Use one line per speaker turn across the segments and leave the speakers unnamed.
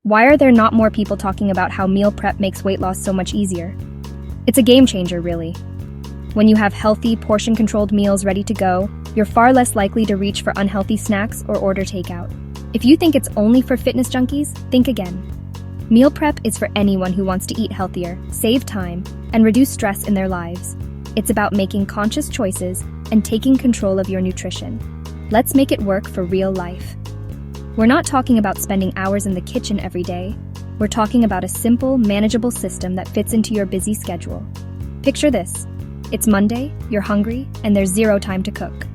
Why are there not more people talking about how meal prep makes weight loss so much easier? It's a game changer, really. When you have healthy, portion-controlled meals ready to go, you're far less likely to reach for unhealthy snacks or order takeout. If you think it's only for fitness junkies, think again. Meal prep is for anyone who wants to eat healthier, save time, and reduce stress in their lives. It's about making conscious choices and taking control of your nutrition. Let's make it work for real life. We're not talking about spending hours in the kitchen every day. We're talking about a simple, manageable system that fits into your busy schedule. Picture this. It's Monday, you're hungry, and there's zero time to cook.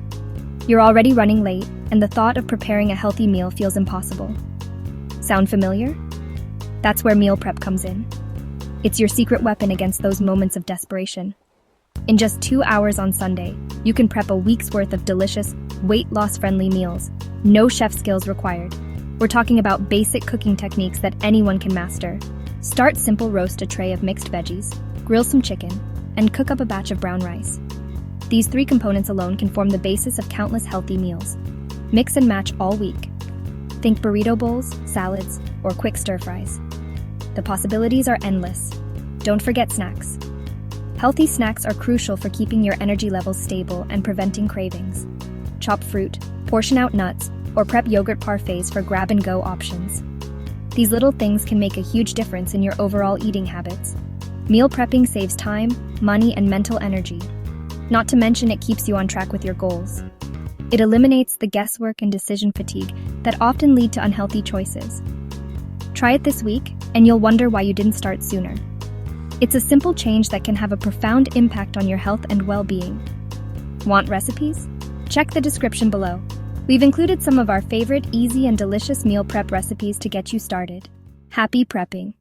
You're already running late, and the thought of preparing a healthy meal feels impossible. Sound familiar? That's where meal prep comes in. It's your secret weapon against those moments of desperation. In just 2 hours on Sunday, you can prep a week's worth of delicious, weight-loss-friendly meals. No chef skills required. We're talking about basic cooking techniques that anyone can master. Start simple: roast a tray of mixed veggies, grill some chicken, and cook up a batch of brown rice. These 3 components alone can form the basis of countless healthy meals. Mix and match all week. Think burrito bowls, salads, or quick stir-fries. The possibilities are endless. Don't forget snacks. Healthy snacks are crucial for keeping your energy levels stable and preventing cravings. Chop fruit, portion out nuts, or prep yogurt parfaits for grab-and-go options. These little things can make a huge difference in your overall eating habits. Meal prepping saves time, money, and mental energy. Not to mention, it keeps you on track with your goals. It eliminates the guesswork and decision fatigue that often lead to unhealthy choices. Try it this week, and you'll wonder why you didn't start sooner. It's a simple change that can have a profound impact on your health and well-being. Want recipes? Check the description below. We've included some of our favorite easy and delicious meal prep recipes to get you started. Happy prepping!